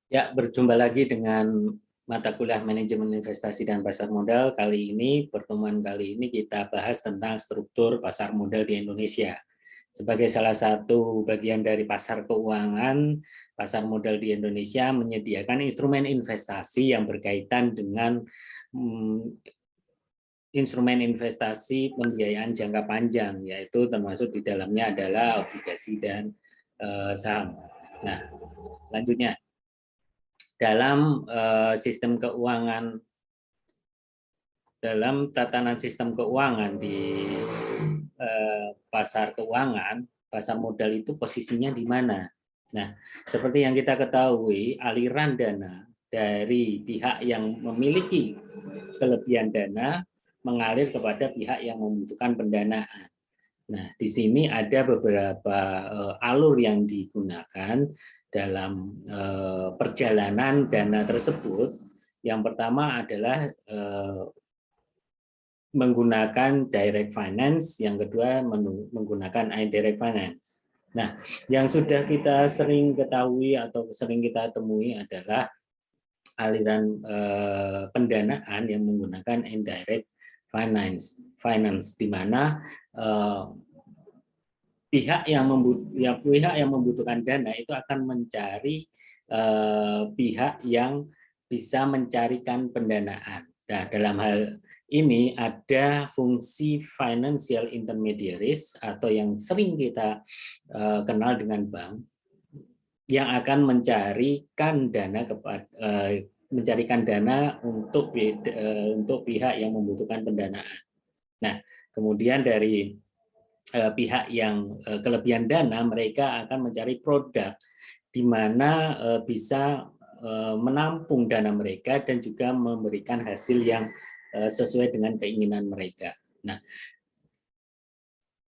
Ya, berjumpa lagi dengan mata kuliah manajemen investasi dan pasar modal. Kali ini, pertemuan kali ini kita bahas tentang struktur pasar modal di Indonesia. Sebagai salah satu bagian dari pasar keuangan, pasar modal di Indonesia menyediakan instrumen investasi yang berkaitan dengan instrumen investasi pembiayaan jangka panjang, yaitu termasuk di dalamnya adalah obligasi dan saham. Nah, selanjutnya dalam sistem keuangan, dalam tatanan sistem keuangan di pasar keuangan, pasar modal itu posisinya di mana? Nah, seperti yang kita ketahui, aliran dana dari pihak yang memiliki kelebihan dana mengalir kepada pihak yang membutuhkan pendanaan. Nah, di sini ada beberapa alur yang digunakan dalam perjalanan dana tersebut. Yang pertama adalah menggunakan direct finance, yang kedua menggunakan indirect finance. Nah, yang sudah kita sering ketahui atau sering kita temui adalah aliran pendanaan yang menggunakan indirect finance, di mana pihak yang membutuhkan dana itu akan mencari pihak yang bisa mencarikan pendanaan. Nah, dalam hal ini ada fungsi financial intermediaries atau yang sering kita kenal dengan bank yang akan mencarikan dana untuk pihak yang membutuhkan pendanaan. Nah, kemudian dari pihak yang kelebihan dana, mereka akan mencari produk di mana bisa menampung dana mereka dan juga memberikan hasil yang sesuai dengan keinginan mereka. Nah,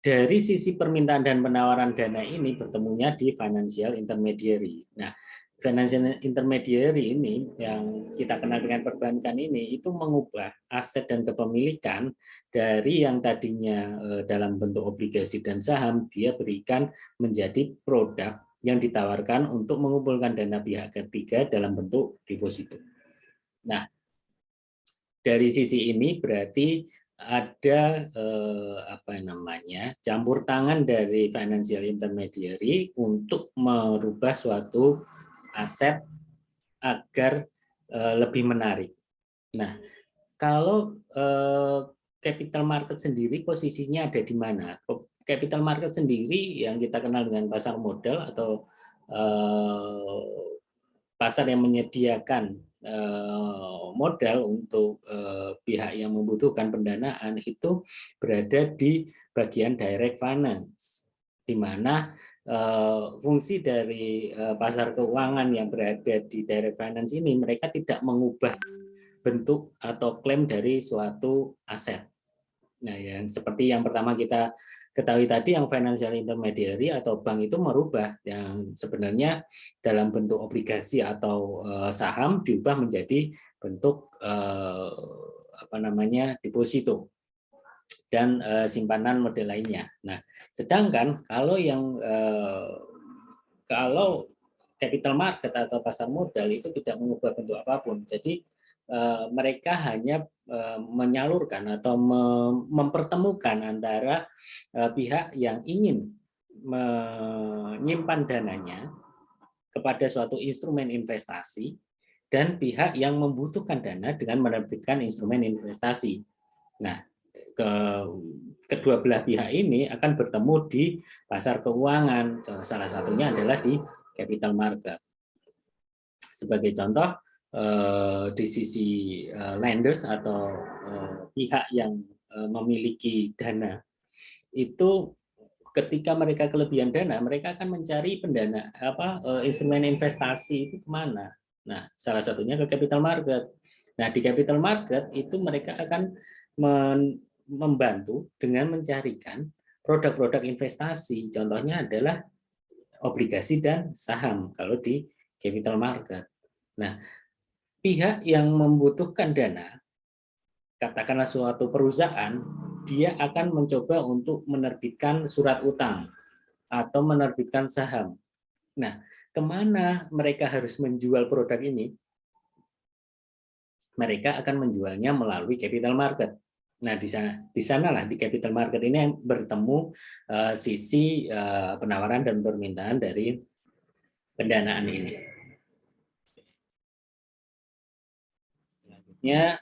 dari sisi permintaan dan penawaran dana ini bertemunya di financial intermediary. Nah, financial intermediary ini yang kita kenal dengan perbankan ini itu mengubah aset dan kepemilikan dari yang tadinya dalam bentuk obligasi dan saham, dia berikan menjadi produk yang ditawarkan untuk mengumpulkan dana pihak ketiga dalam bentuk deposito. Nah, dari sisi ini berarti ada campur tangan dari financial intermediary untuk merubah suatu aset agar lebih menarik. Nah, kalau capital market sendiri posisinya ada di mana? Capital market sendiri yang kita kenal dengan pasar modal atau pasar yang menyediakan modal untuk pihak yang membutuhkan pendanaan itu berada di bagian direct finance, di mana fungsi dari pasar keuangan yang berada di direct finance ini, mereka tidak mengubah bentuk atau klaim dari suatu aset. Nah, yang seperti yang pertama kita ketahui tadi, yang financial intermediary atau bank itu merubah yang sebenarnya dalam bentuk obligasi atau saham diubah menjadi bentuk deposito dan simpanan model lainnya. Nah, sedangkan kalau capital market atau pasar modal itu tidak mengubah bentuk apapun. Jadi mereka hanya menyalurkan atau mempertemukan antara pihak yang ingin menyimpan dananya kepada suatu instrumen investasi dan pihak yang membutuhkan dana dengan menerbitkan instrumen investasi. Nah, kedua belah pihak ini akan bertemu di pasar keuangan. Salah satunya adalah di capital market. Sebagai contoh, di sisi lenders atau pihak yang memiliki dana, itu ketika mereka kelebihan dana, mereka akan mencari instrumen investasi itu kemana. Nah, salah satunya ke capital market. Nah, di capital market itu mereka akan membantu dengan mencarikan produk-produk investasi. Contohnya adalah obligasi dan saham kalau di capital market. Nah, pihak yang membutuhkan dana, katakanlah suatu perusahaan, dia akan mencoba untuk menerbitkan surat utang atau menerbitkan saham. Nah, kemana mereka harus menjual produk ini? Mereka akan menjualnya melalui capital market. Nah, di sanalah di capital market ini yang bertemu sisi penawaran dan permintaan dari pendanaan ini. Selanjutnya,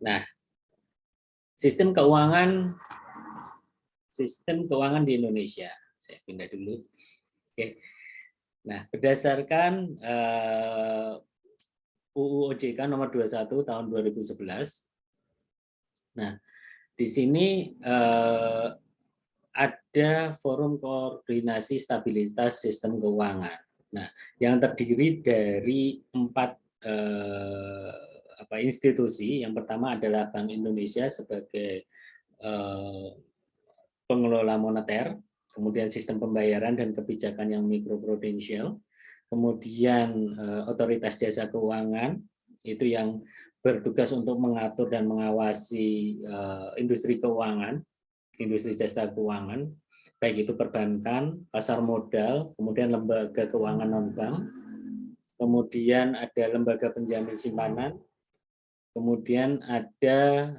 nah, sistem keuangan di Indonesia. Saya pindah dulu. Oke. Nah, berdasarkan UU OJK nomor 21 tahun 2011. Nah, di sini ada Forum Koordinasi Stabilitas Sistem Keuangan. Nah, yang terdiri dari 4 institusi. Yang pertama adalah Bank Indonesia sebagai pengelola moneter, kemudian sistem pembayaran dan kebijakan yang mikroprudensial, kemudian otoritas jasa keuangan itu yang bertugas untuk mengatur dan mengawasi industri keuangan, industri jasa keuangan, baik itu perbankan, pasar modal, kemudian lembaga keuangan non-bank, kemudian ada lembaga penjamin simpanan, kemudian ada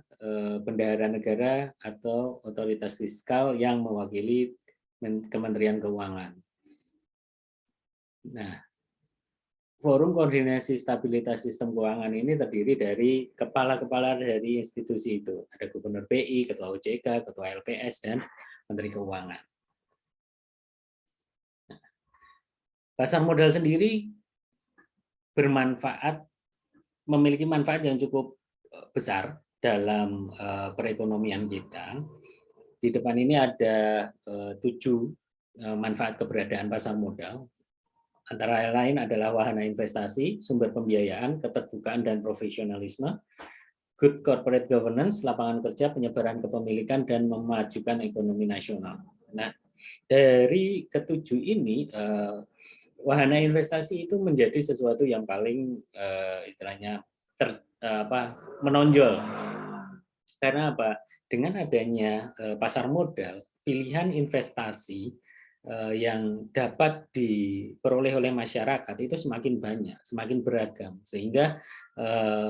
bendahara negara atau otoritas fiskal yang mewakili Kementerian Keuangan. Nah, Forum Koordinasi Stabilitas Sistem Keuangan ini terdiri dari kepala-kepala dari institusi itu. Ada Gubernur BI, Ketua OJK, Ketua LPS, dan Menteri Keuangan. Nah, pasar modal sendiri memiliki manfaat yang cukup besar dalam perekonomian kita. Di depan ini ada 7 manfaat keberadaan pasar modal. Antara lain adalah wahana investasi, sumber pembiayaan, keterbukaan dan profesionalisme, good corporate governance, lapangan kerja, penyebaran kepemilikan, dan memajukan ekonomi nasional. Nah, dari ketujuh ini, wahana investasi itu menjadi sesuatu yang paling istilahnya menonjol. Karena apa? Dengan adanya pasar modal, pilihan investasi yang dapat diperoleh oleh masyarakat itu semakin banyak, semakin beragam, sehingga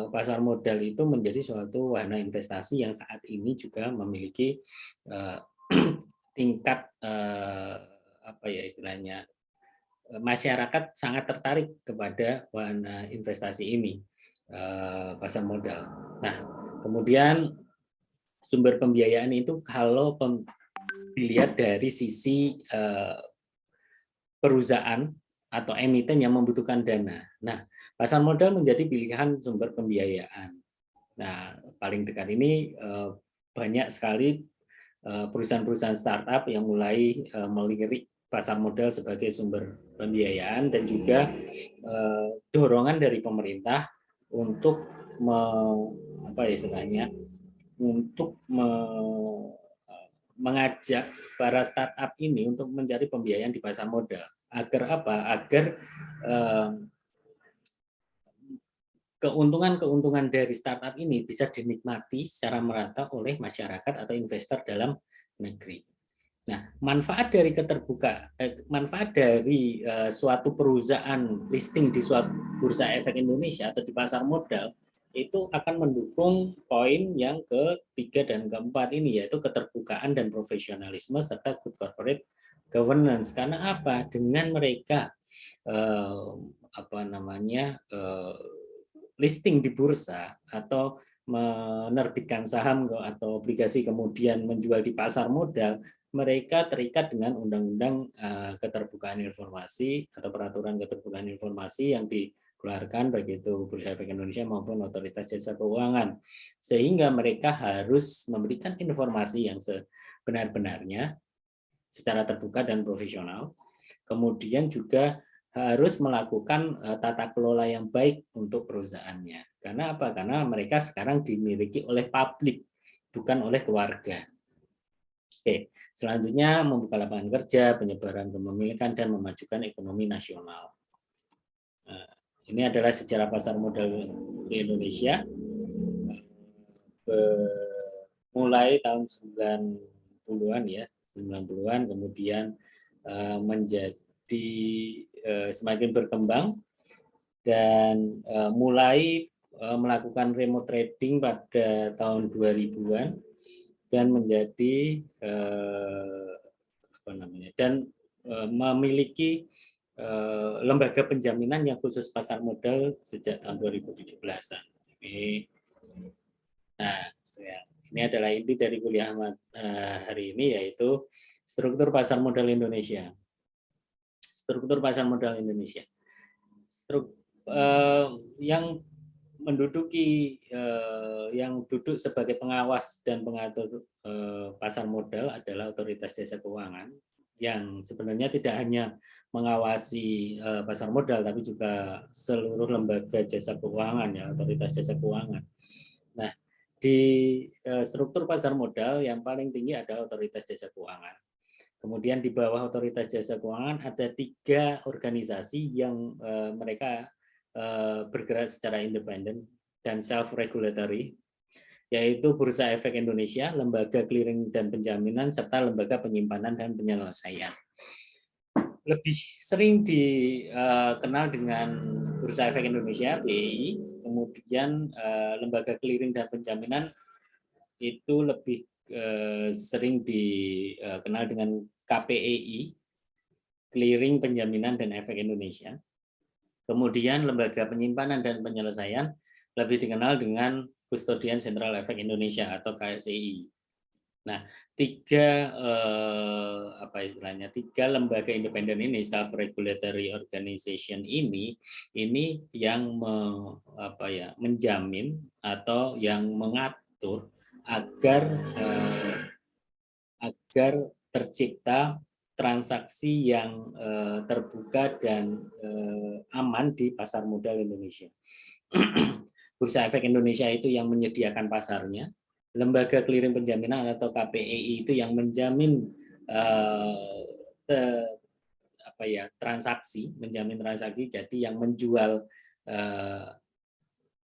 pasar modal itu menjadi suatu wahana investasi yang saat ini juga memiliki tingkat istilahnya masyarakat sangat tertarik kepada wahana investasi ini, pasar modal. Nah, kemudian sumber pembiayaan itu kalau dilihat dari sisi perusahaan atau emiten yang membutuhkan dana. Nah, pasar modal menjadi pilihan sumber pembiayaan. Nah, paling dekat ini banyak sekali perusahaan-perusahaan startup yang mulai melirik pasar modal sebagai sumber pembiayaan dan juga dorongan dari pemerintah untuk mengajak para startup ini untuk mencari pembiayaan di pasar modal. Agar apa? Agar keuntungan-keuntungan dari startup ini bisa dinikmati secara merata oleh masyarakat atau investor dalam negeri. Nah, manfaat dari suatu perusahaan listing di suatu bursa efek Indonesia atau di pasar modal itu akan mendukung poin yang ketiga dan keempat ini, yaitu keterbukaan dan profesionalisme serta good corporate governance. Karena apa? Dengan mereka listing di bursa atau menerbitkan saham atau obligasi kemudian menjual di pasar modal, mereka terikat dengan undang-undang keterbukaan informasi atau peraturan keterbukaan informasi yang dikeluarkan baik itu Bursa Efek Indonesia maupun Otoritas Jasa Keuangan, sehingga mereka harus memberikan informasi yang sebenar-benarnya secara terbuka dan profesional. Kemudian juga harus melakukan tata kelola yang baik untuk perusahaannya. Karena apa? Karena mereka sekarang dimiliki oleh publik, bukan oleh keluarga. Oke, selanjutnya membuka lapangan kerja, penyebaran kepemilikan, dan memajukan ekonomi nasional. Nah, ini adalah sejarah pasar modal di Indonesia. Mulai tahun 90-an ya, 90-an kemudian menjadi semakin berkembang dan mulai melakukan remote trading pada tahun 2000-an dan menjadi memiliki lembaga penjaminan yang khusus pasar modal sejak tahun 2017-an. Nah, ini adalah inti dari kuliah hari ini, yaitu struktur pasar modal Indonesia. Struktur pasar modal Indonesia. Yang menduduki yang duduk sebagai pengawas dan pengatur pasar modal adalah Otoritas Jasa Keuangan, yang sebenarnya tidak hanya mengawasi pasar modal, tapi juga seluruh lembaga jasa keuangan, ya, Otoritas Jasa Keuangan. Nah, di struktur pasar modal yang paling tinggi adalah Otoritas Jasa Keuangan. Kemudian di bawah Otoritas Jasa Keuangan ada 3 organisasi yang mereka bergerak secara independen dan self-regulatory, yaitu Bursa Efek Indonesia, Lembaga Clearing dan Penjaminan, serta Lembaga Penyimpanan dan Penyelesaian. Lebih sering dikenal dengan Bursa Efek Indonesia, BEI, kemudian Lembaga Clearing dan Penjaminan itu lebih sering dikenal dengan KPEI, Clearing, Penjaminan, dan Efek Indonesia. Kemudian Lembaga Penyimpanan dan Penyelesaian lebih dikenal dengan Kustodian Sentral Efek Indonesia atau KSEI. Nah, 3 lembaga independen ini, self regulatory organization ini yang menjamin atau yang mengatur agar tercipta transaksi yang terbuka dan aman di pasar modal Indonesia. Bursa Efek Indonesia itu yang menyediakan pasarnya, Lembaga Clearing Penjaminan atau KPEI itu yang menjamin transaksi, jadi yang menjual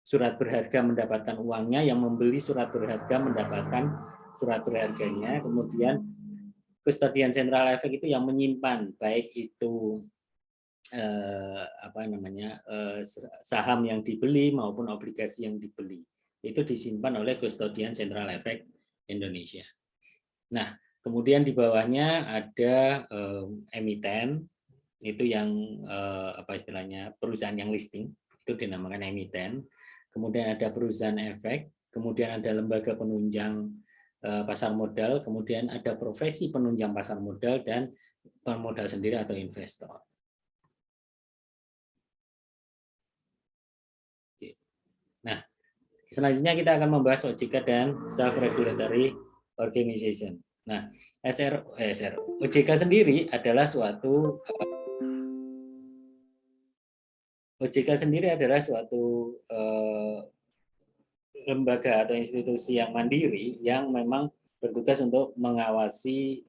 surat berharga mendapatkan uangnya, yang membeli surat berharga mendapatkan surat berharganya. Kemudian Kustodian Sentral Efek itu yang menyimpan, baik itu saham yang dibeli maupun obligasi yang dibeli, itu disimpan oleh Kustodian Sentral Efek Indonesia. Nah, kemudian di bawahnya ada emiten, itu yang perusahaan yang listing, itu dinamakan emiten. Kemudian ada perusahaan efek, kemudian ada lembaga penunjang pasar modal, kemudian ada profesi penunjang pasar modal dan pemodal sendiri atau investor. Nah, selanjutnya kita akan membahas OJK dan self-regulatory organization. Nah, OJK sendiri adalah suatu lembaga atau institusi yang mandiri yang memang bertugas untuk mengawasi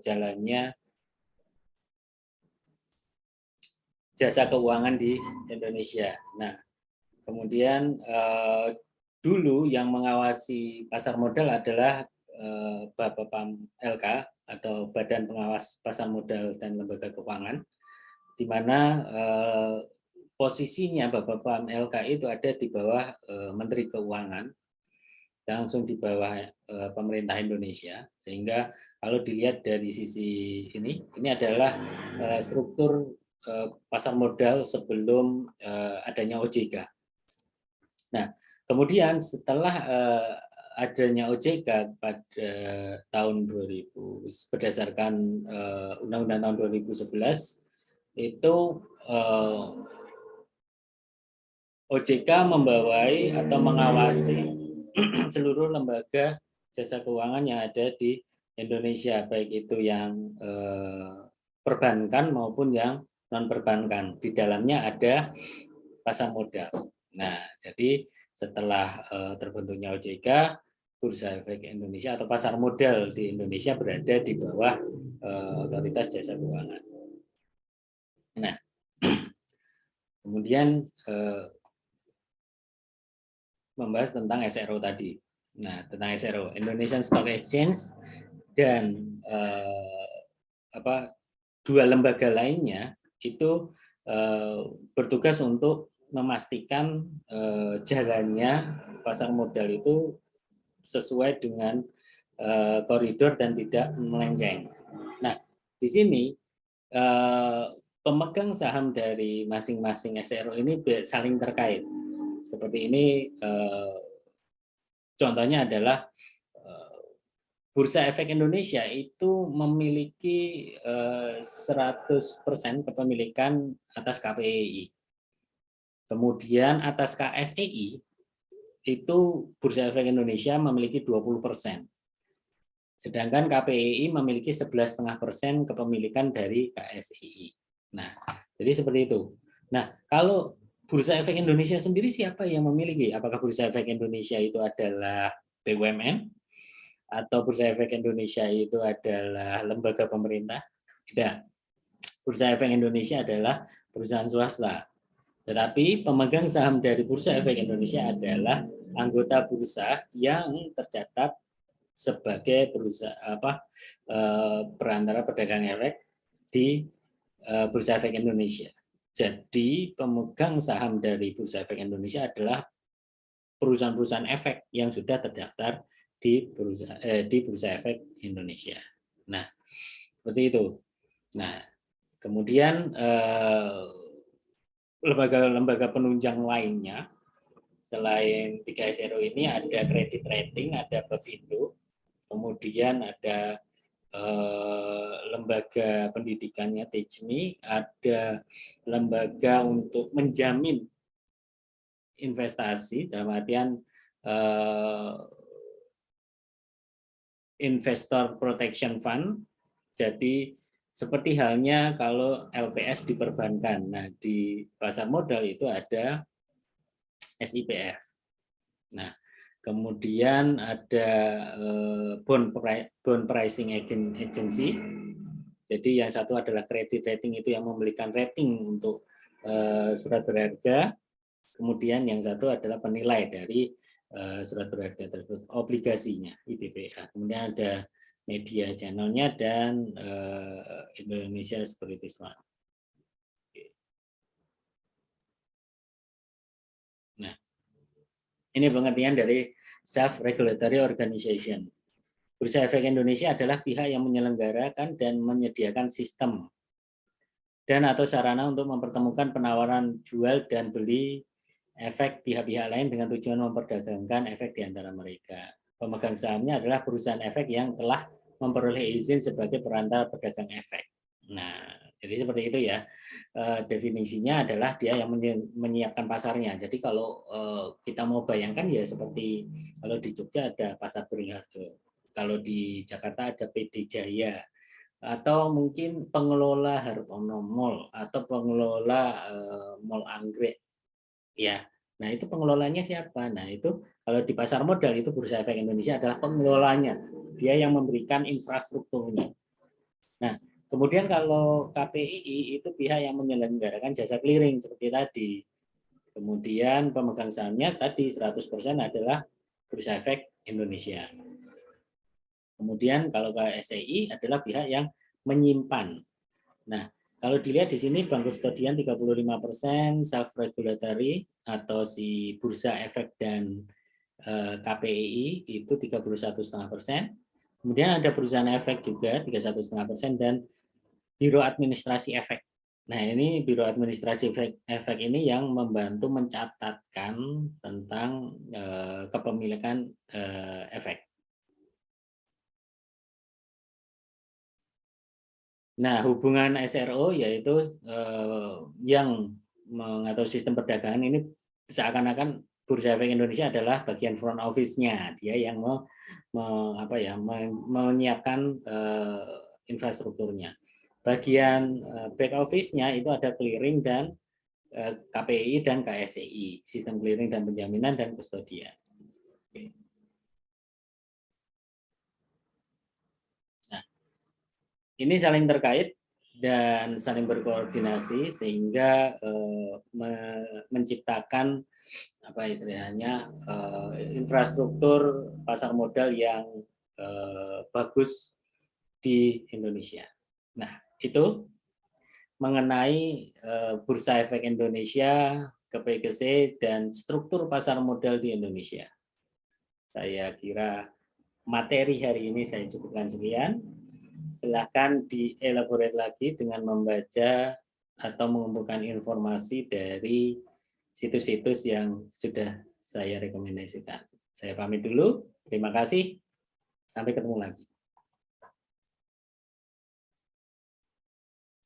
jalannya jasa keuangan di Indonesia. Nah, kemudian dulu yang mengawasi pasar modal adalah Bapepam LK atau Badan Pengawas Pasar Modal dan Lembaga Keuangan, di mana posisinya Bapepam LK itu ada di bawah Menteri Keuangan, langsung di bawah pemerintah Indonesia. Sehingga kalau dilihat dari sisi ini adalah struktur pasar modal sebelum adanya OJK. Nah, kemudian setelah adanya OJK pada tahun 2000 berdasarkan Undang-Undang tahun 2011, itu OJK membawai atau mengawasi seluruh lembaga jasa keuangan yang ada di Indonesia, baik itu yang perbankan maupun yang non perbankan. Di dalamnya ada pasar modal. Nah, jadi setelah terbentuknya OJK, Bursa Efek Indonesia atau pasar modal di Indonesia berada di bawah Otoritas Jasa Keuangan. Nah, kemudian membahas tentang SRO tadi. Nah, tentang SRO, Indonesian Stock Exchange dan dua lembaga lainnya itu bertugas untuk memastikan jalannya pasar modal itu sesuai dengan koridor dan tidak melenceng. Nah, di sini pemegang saham dari masing-masing SRO ini saling terkait. Seperti ini contohnya adalah Bursa Efek Indonesia itu memiliki 100% kepemilikan atas KPEI. Kemudian atas KSEI itu Bursa Efek Indonesia memiliki 20%. Sedangkan KPEI memiliki 11,5% kepemilikan dari KSEI. Nah, jadi seperti itu. Nah, kalau Bursa Efek Indonesia sendiri siapa yang memiliki? Apakah Bursa Efek Indonesia itu adalah BUMN? Atau Bursa Efek Indonesia itu adalah lembaga pemerintah? Tidak. Bursa Efek Indonesia adalah perusahaan swasta. Tetapi pemegang saham dari Bursa Efek Indonesia adalah anggota bursa yang tercatat sebagai perusahaan perantara pedagang efek di Bursa Efek Indonesia. Jadi pemegang saham dari Bursa Efek Indonesia adalah perusahaan-perusahaan efek yang sudah terdaftar di Bursa Efek Indonesia. Nah, seperti itu. Nah, kemudian lembaga-lembaga penunjang lainnya selain 3 SRO ini ada kredit rating, ada Bapindo, kemudian ada lembaga pendidikannya Tejmi, ada lembaga untuk menjamin investasi dalam artian Investor Protection Fund. Jadi seperti halnya kalau LPS di perbankan. Nah, di pasar modal itu ada SIPF. Nah, kemudian ada bond pricing agency. Jadi yang satu adalah credit rating, itu yang memberikan rating untuk surat berharga. Kemudian yang satu adalah penilai dari surat berharga tersebut, obligasinya, IBPA. Kemudian ada media channelnya dan Indonesia Securities Fund. Nah, ini pengertian dari self-regulatory organization. Bursa Efek Indonesia adalah pihak yang menyelenggarakan dan menyediakan sistem dan atau sarana untuk mempertemukan penawaran jual dan beli efek pihak-pihak lain dengan tujuan memperdagangkan efek di antara mereka. Pemegang sahamnya adalah perusahaan efek yang telah memperoleh izin sebagai perantara pedagang efek. Nah, jadi seperti itu ya. Definisinya adalah dia yang menyiapkan pasarnya. Jadi kalau kita mau bayangkan ya seperti kalau di Jogja ada Pasar Beringharjo, kalau di Jakarta ada PD Jaya, atau mungkin pengelola Hartono Mall atau pengelola Mall Anggrek. Ya, nah itu pengelolanya siapa? Nah itu kalau di pasar modal itu Bursa Efek Indonesia adalah pengelolanya, dia yang memberikan infrastrukturnya. Nah, kemudian kalau KPII itu pihak yang menyelenggarakan jasa clearing seperti tadi. Kemudian pemegang sahamnya tadi 100% adalah Bursa Efek Indonesia. Kemudian kalau KSEI adalah pihak yang menyimpan. Nah, kalau dilihat di sini bank kustodian 35%, self regulatory atau si Bursa Efek dan KPEI itu 31,5%. Kemudian ada perusahaan efek juga 31,5% dan Biro Administrasi Efek. Nah, ini Biro Administrasi Efek ini yang membantu mencatatkan tentang kepemilikan efek. Nah, hubungan SRO yaitu yang mengatur sistem perdagangan ini seakan-akan Bursa Efek Indonesia adalah bagian front office-nya, dia yang menyiapkan infrastrukturnya. Bagian back office-nya itu ada clearing dan KPI dan KSEI, sistem clearing dan penjaminan dan kustodian. Nah, ini saling terkait dan saling berkoordinasi sehingga menciptakan apa istilahnya infrastruktur pasar modal yang bagus di Indonesia. Nah, itu mengenai Bursa Efek Indonesia, KPGC, dan struktur pasar modal di Indonesia. Saya kira materi hari ini saya cukupkan sekian. Silakan dielaborate lagi dengan membaca atau mengumpulkan informasi dari situs-situs yang sudah saya rekomendasikan. Saya pamit dulu. Terima kasih. Sampai ketemu lagi.